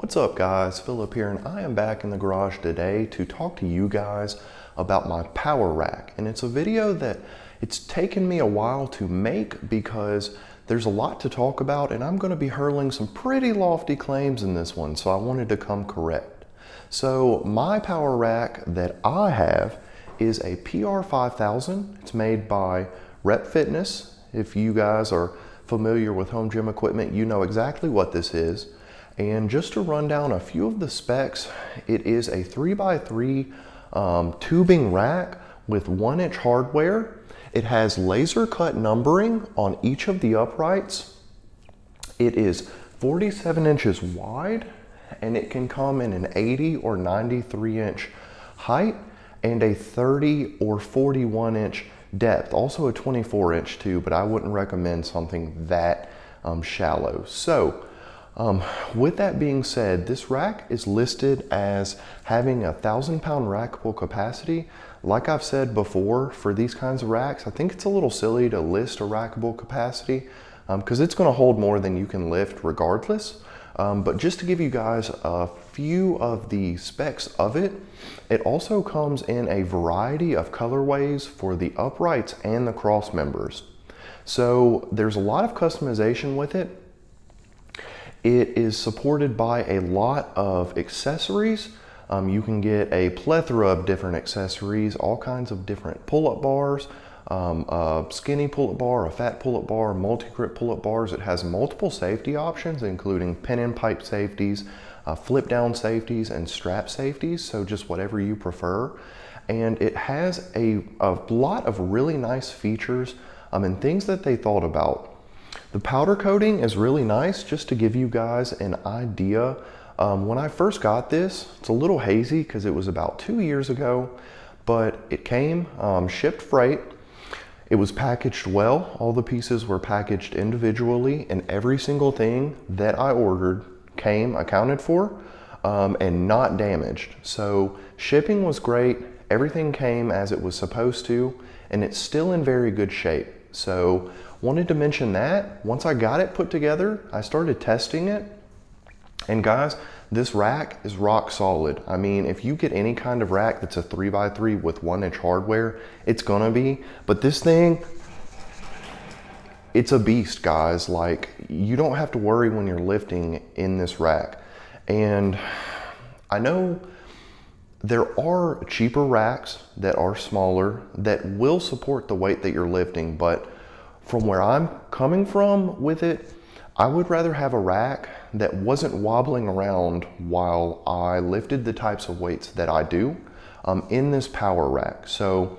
What's up guys, Philip here, and I am back in the garage today to talk to you guys about my power rack. And it's a video that it's taken me a while to make because there's a lot to talk about and I'm going to be hurling some pretty lofty claims in this one, so I wanted to come correct. So my power rack that I have is a PR5000. It's made by Rep Fitness. If you guys are familiar with home gym equipment, you know exactly what this is. And just to run down a few of the specs, it is a 3x3 tubing rack with 1-inch hardware. It has laser cut numbering on each of the uprights. It is 47 inches wide and it can come in an 80 or 93 inch height and a 30 or 41 inch depth. Also a 24 inch too, but I wouldn't recommend something that shallow. So with that being said, this rack is listed as having a 1,000-pound rackable capacity. Like I've said before, for these kinds of racks, I think it's a little silly to list a rackable capacity because it's going to hold more than you can lift regardless. But just to give you guys a few of the specs of it, it also comes in a variety of colorways for the uprights and the cross members. So there's a lot of customization with it. It is supported by a lot of accessories. You can get a plethora of different accessories, all kinds of different pull-up bars, a skinny pull-up bar, a fat pull-up bar, multi-grip pull-up bars. It has multiple safety options, including pin and pipe safeties, flip-down safeties, and strap safeties, so just whatever you prefer. And it has a lot of really nice features and things that they thought about. The powder coating is really nice. Just to give you guys an idea, when I first got this, it's a little hazy because it was about 2 years ago, but it came shipped freight. It was packaged well. All the pieces were packaged individually and every single thing that I ordered came accounted for and not damaged. So shipping was great. Everything came as it was supposed to, and it's still in very good shape. So wanted to mention that. Once I got it put together, I started testing it. And guys, this rack is rock solid. I mean, if you get any kind of rack that's a 3x3 with 1-inch hardware, it's gonna be. But this thing, it's a beast, guys. Like, you don't have to worry when you're lifting in this rack. And I know there are cheaper racks that are smaller that will support the weight that you're lifting, but from where I'm coming from with it, I would rather have a rack that wasn't wobbling around while I lifted the types of weights that I do in this power rack. So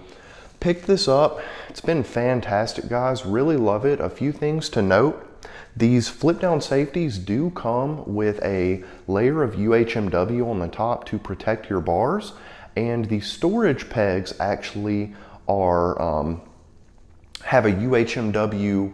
picked this up. It's been fantastic, guys. Really love it. A few things to note. These flip down safeties do come with a layer of UHMW on the top to protect your bars, and the storage pegs actually are have a UHMW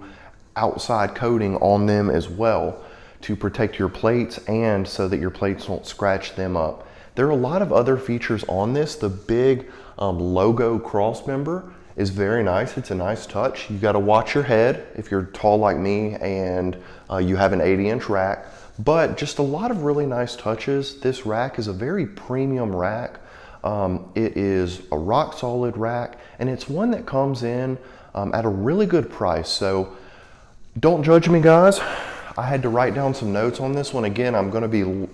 outside coating on them as well to protect your plates and so that your plates won't scratch them up. There are a lot of other features on this. The big logo cross member is very nice. It's a nice touch. You got to watch your head if you're tall like me and you have an 80-inch rack, but just a lot of really nice touches. This rack is a very premium rack. It is a rock solid rack, and it's one that comes in at a really good price. So don't judge me, guys. I had to write down some notes on this one. Again, I'm going to be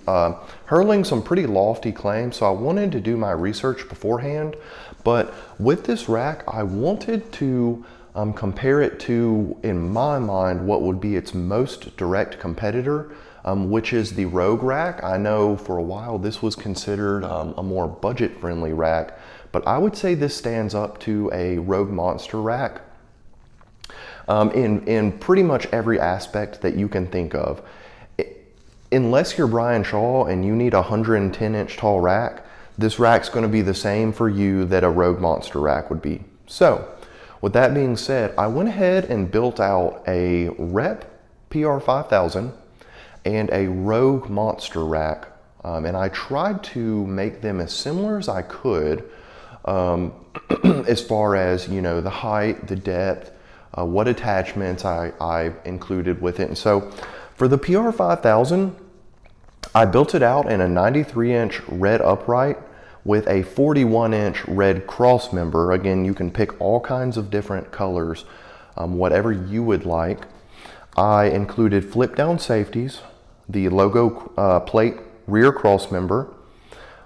hurling some pretty lofty claims, so I wanted to do my research beforehand. But with this rack, I wanted to compare it to, in my mind, what would be its most direct competitor, which is the Rogue rack. I know for a while this was considered a more budget-friendly rack, but I would say this stands up to a Rogue Monster rack in pretty much every aspect that you can think of. Unless you're Brian Shaw and you need a 110-inch tall rack, this rack's going to be the same for you that a Rogue Monster rack would be. So with that being said, I went ahead and built out a Rep PR5000 and a Rogue Monster rack, and I tried to make them as similar as I could as far as, you know, the height, the depth, what attachments I included with it. And so for the PR5000, I built it out in a 93-inch red upright with a 41-inch red cross member. Again, you can pick all kinds of different colors, whatever you would like. I included flip down safeties, the logo plate rear cross member,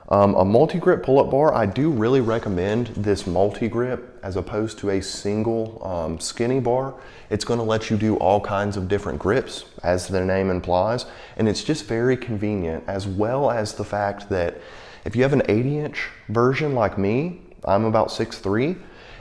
a multi-grip pull-up bar. I do really recommend this multi-grip as opposed to a single skinny bar. It's going to let you do all kinds of different grips, as the name implies, and it's just very convenient, as well as the fact that if you have an 80-inch version like me, I'm about 6'3",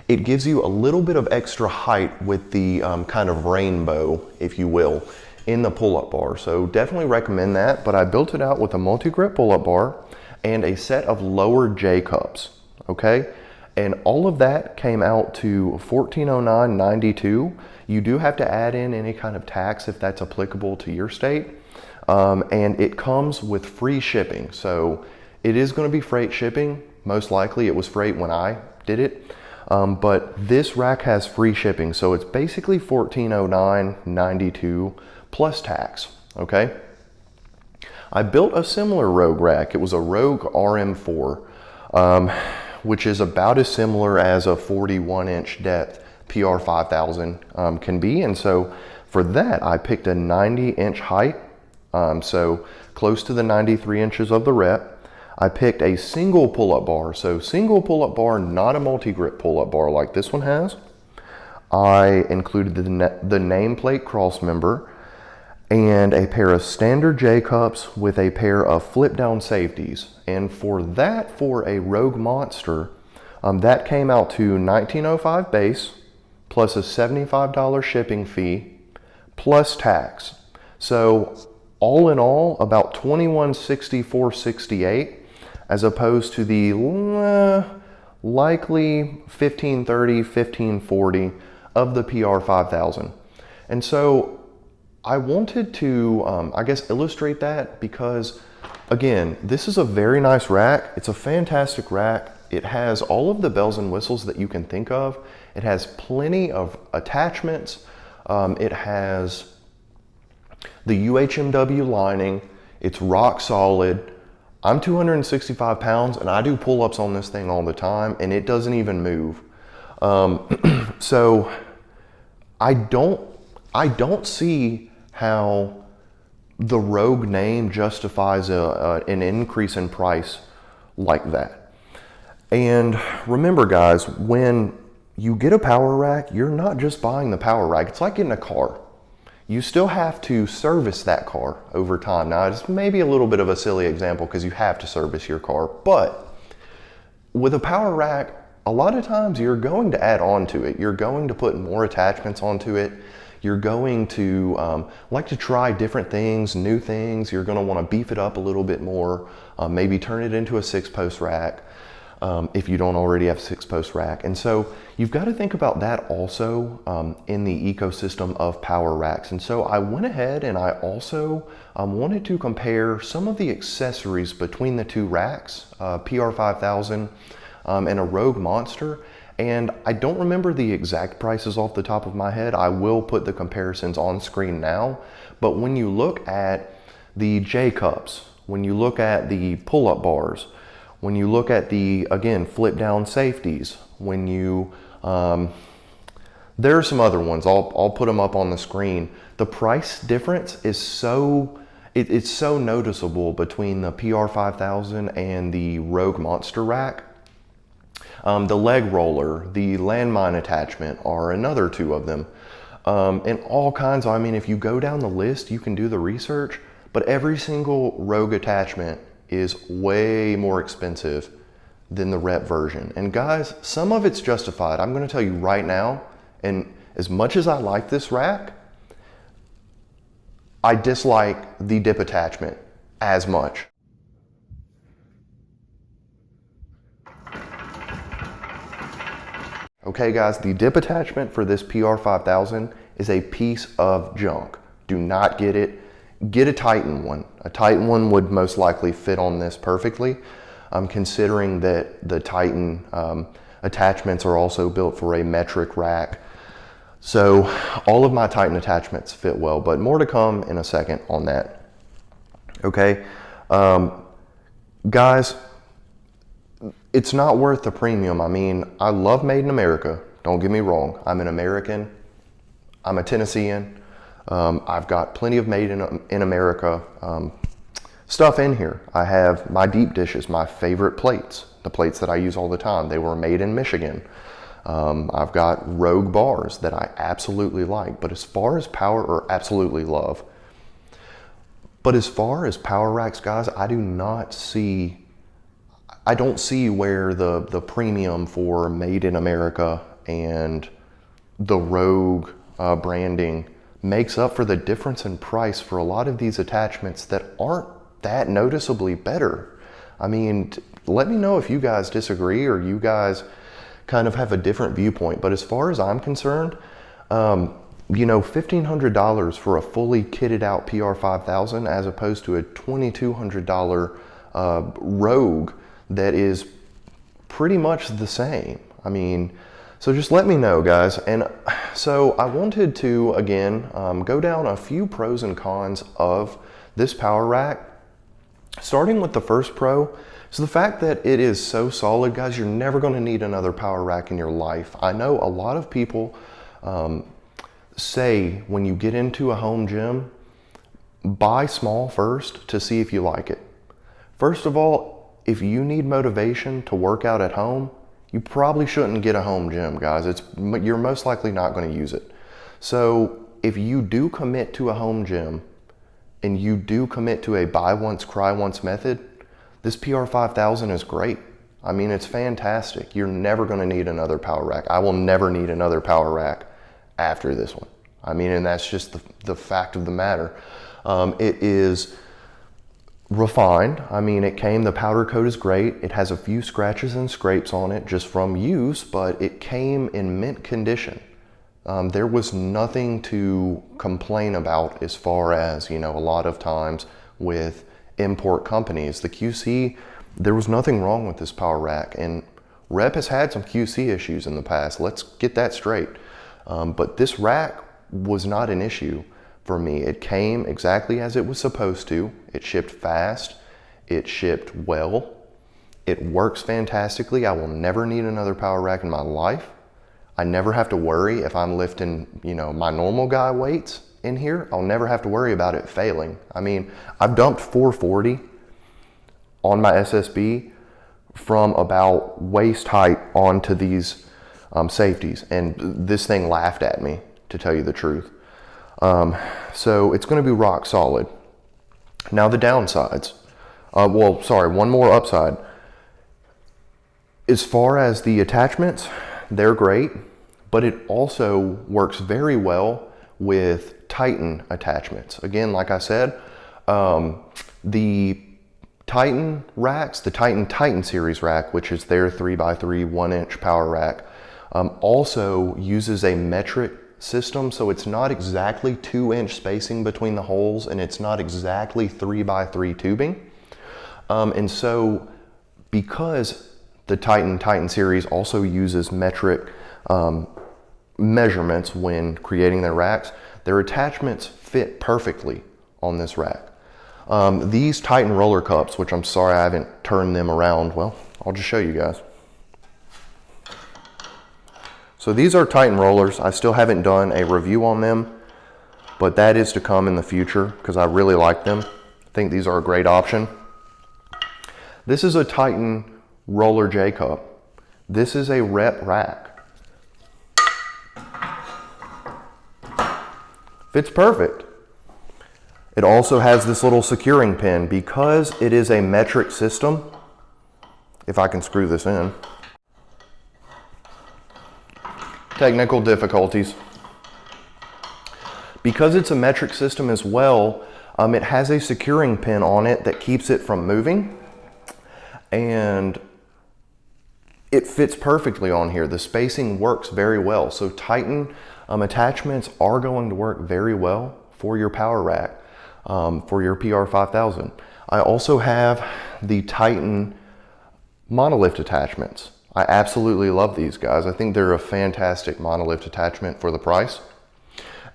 it gives you a little bit of extra height with the kind of rainbow, if you will, in the pull-up bar. So definitely recommend that. But I built it out with a multi-grip pull-up bar and a set of lower J cups, okay? And all of that came out to $1409.92. You do have to add in any kind of tax if that's applicable to your state. And it comes with free shipping. So it is gonna be freight shipping. Most likely it was freight when I did it. But this rack has free shipping. So it's basically $1409.92 plus tax, okay? I built a similar Rogue rack. It was a Rogue RM4, which is about as similar as a 41-inch depth PR5000 can be. And so for that, I picked a 90-inch height, so close to the 93 inches of the Rep. I picked a single pull-up bar. So single pull-up bar, not a multi-grip pull-up bar like this one has. I included the nameplate cross member and a pair of standard J cups with a pair of flip down safeties. And for that, for a Rogue Monster, that came out to $19.05 base plus a $75 shipping fee plus tax. So all in all, about $2164.68 as opposed to the likely $1530, $1540 of the PR5000. And so I wanted to, I guess, illustrate that because, again, this is a very nice rack. It's a fantastic rack. It has all of the bells and whistles that you can think of. It has plenty of attachments. It has the UHMW lining. It's rock solid. I'm 265 pounds and I do pull-ups on this thing all the time and it doesn't even move. So I don't see how the Rogue name justifies an increase in price like that. And remember guys, when you get a power rack, you're not just buying the power rack. It's like getting a car. You still have to service that car over time. Now it's maybe a little bit of a silly example because you have to service your car, but with a power rack, a lot of times you're going to add on to it. You're going to put more attachments onto it. You're going to like to try different things, new things. You're going to want to beef it up a little bit more, maybe turn it into a 6-post rack if you don't already have a 6-post rack. And so you've got to think about that also in the ecosystem of power racks. And so I went ahead and I also wanted to compare some of the accessories between the two racks, PR5000 and a Rogue Monster. And I don't remember the exact prices off the top of my head. I will put the comparisons on screen now. But when you look at the J cups, when you look at the pull-up bars, when you look at the, again, flip down safeties, when you, there are some other ones, I'll put them up on the screen. The price difference is so, it's so noticeable between the PR5000 and the Rogue Monster rack. The leg roller, the landmine attachment are another two of them. And all kinds, I mean, if you go down the list, you can do the research, but every single Rogue attachment is way more expensive than the Rep version. And guys, some of it's justified. I'm gonna tell you right now, and as much as I like this rack, I dislike the dip attachment as much. Okay guys, the dip attachment for this PR5000 is a piece of junk. Do not get it. Get a Titan one. A Titan one would most likely fit on this perfectly, considering that the Titan attachments are also built for a metric rack. So all of my Titan attachments fit well, but more to come in a second on that. Okay, Guys, it's not worth the premium. I mean, I love Made in America. Don't get me wrong. I'm an American. I'm a Tennessean. I've got plenty of Made in America stuff in here. I have my deep dishes, my favorite plates, the plates that I use all the time. They were made in Michigan. I've got Rogue bars that I absolutely like, but as far as absolutely love. But as far as power racks, guys, I don't see where the premium for Made in America and the Rogue branding makes up for the difference in price for a lot of these attachments that aren't that noticeably better. I mean, let me know if you guys disagree or you guys kind of have a different viewpoint. But as far as I'm concerned, you know, $1,500 for a fully kitted out PR5000 as opposed to a $2,200 Rogue that is pretty much the same. I mean, so just let me know, guys. And so I wanted to, again, go down a few pros and cons of this power rack. Starting with the first pro, is the fact that it is so solid, guys. You're never going to need another power rack in your life. I know a lot of people say when you get into a home gym, buy small first to see if you like it. First of all, if you need motivation to work out at home, you probably shouldn't get a home gym, guys. You're most likely not going to use it. So if you do commit to a home gym and you do commit to a buy once, cry once method, this PR5000 is great. I mean, it's fantastic. You're never going to need another power rack. I will never need another power rack after this one. I mean, and that's just the fact of the matter. It is refined. I mean, the powder coat is great. It has a few scratches and scrapes on it just from use, but it came in mint condition. There was nothing to complain about as far as, you know, a lot of times with import companies. The QC, there was nothing wrong with this power rack, and Rep has had some QC issues in the past. Let's get that straight. But this rack was not an issue for me. It came exactly as it was supposed to. It shipped fast. It shipped well. It works fantastically. I will never need another power rack in my life. I never have to worry if I'm lifting, you know, my normal guy weights in here. I'll never have to worry about it failing. I mean, I've dumped 440 on my SSB from about waist height onto these safeties, and this thing laughed at me, to tell you the truth. So it's going to be rock solid. Now the downsides. Well, sorry, one more upside. As far as the attachments, they're great, but it also works very well with Titan attachments. Again, like I said, the Titan racks, the Titan series rack, which is their 3x3 1-inch power rack, also uses a metric system, so it's not exactly 2-inch spacing between the holes, and it's not exactly 3x3 tubing. And so because the Titan series also uses metric measurements when creating their racks, their attachments fit perfectly on this rack. These Titan roller cups, which I'm sorry I haven't turned them around, well, I'll just show you guys. So these are Titan rollers. I still haven't done a review on them, but that is to come in the future because I really like them. I think these are a great option. This is a Titan roller J cup. This is a Rep rack. Fits perfect. It also has this little securing pin because it is a metric system. If I can screw this in. Technical difficulties. Because it's a metric system as well, it has a securing pin on it that keeps it from moving, and it fits perfectly on here. The spacing works very well. So Titan attachments are going to work very well for your power rack, for your PR5000. I also have the Titan Monolith attachments. I absolutely love these guys. I think they're a fantastic Monolith attachment for the price.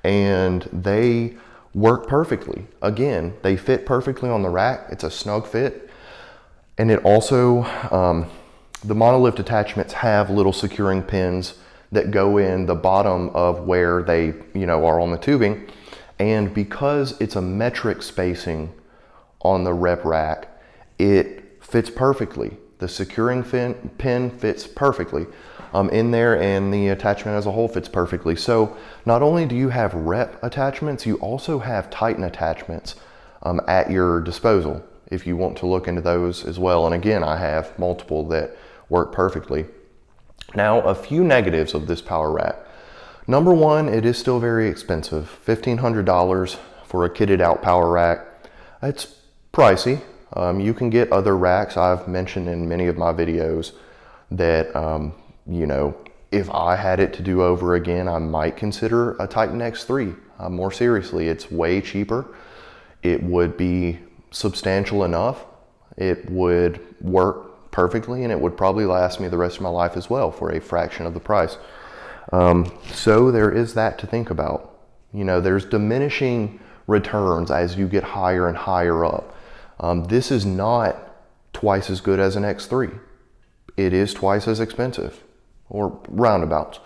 And they work perfectly. Again, they fit perfectly on the rack. It's a snug fit. And it also, the Monolith attachments have little securing pins that go in the bottom of where they, are on the tubing. And because it's a metric spacing on the Rep rack, it fits perfectly. The securing pin fits perfectly in there, and the attachment as a whole fits perfectly. So not only do you have Rep attachments, you also have Titan attachments at your disposal if you want to look into those as well. And again, I have multiple that work perfectly. Now, a few negatives of this power rack. Number one, it is still very expensive. $1,500 for a kitted out power rack. It's pricey. You can get other racks. I've mentioned in many of my videos that, if I had it to do over again, I might consider a Titan X3. More seriously, it's way cheaper. It would be substantial enough. It would work perfectly, and it would probably last me the rest of my life as well for a fraction of the price. So there is that to think about. There's diminishing returns as you get higher and higher up. This is not twice as good as an X3. It is twice as expensive, or roundabouts.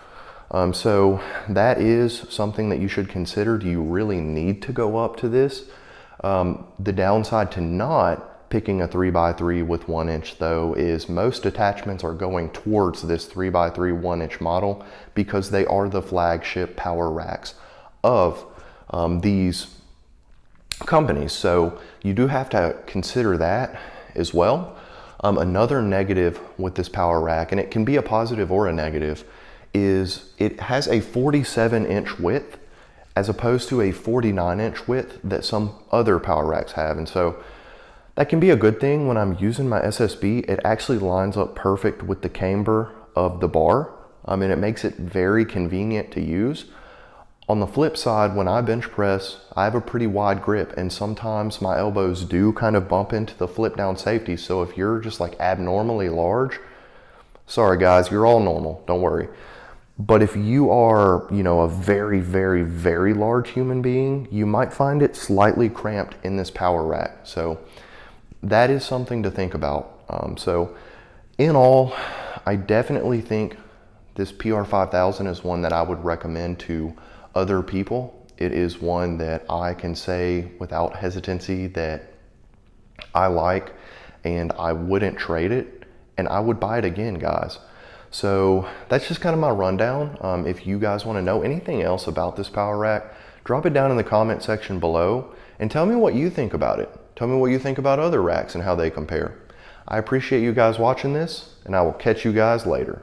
So that is something that you should consider. Do you really need to go up to this? The downside to not picking a 3x3 with 1 inch though is most attachments are going towards this 3x3 1 inch model because they are the flagship power racks of these companies. So you do have to consider that as well. Another negative with this power rack, and it can be a positive or a negative, is it has a 47-inch width as opposed to a 49-inch width that some other power racks have. And so that can be a good thing. When I'm using my SSB, it actually lines up perfect with the camber of the bar, and it makes it very convenient to use. On the flip side, when I bench press, I have a pretty wide grip, and sometimes my elbows do kind of bump into the flip down safety. So if you're just like abnormally large, sorry guys, you're all normal, don't worry. But if you are, a very, very, very large human being, you might find it slightly cramped in this power rack. So that is something to think about. So in all, I definitely think this PR5000 is one that I would recommend to other people. It is one that I can say without hesitancy that I like, and I wouldn't trade it, and I would buy it again, guys. So that's just kind of my rundown. If you guys want to know anything else about this power rack, drop it down in the comment section below and tell me what you think about it. Tell me what you think about other racks and how they compare. I appreciate you guys watching this, and I will catch you guys later.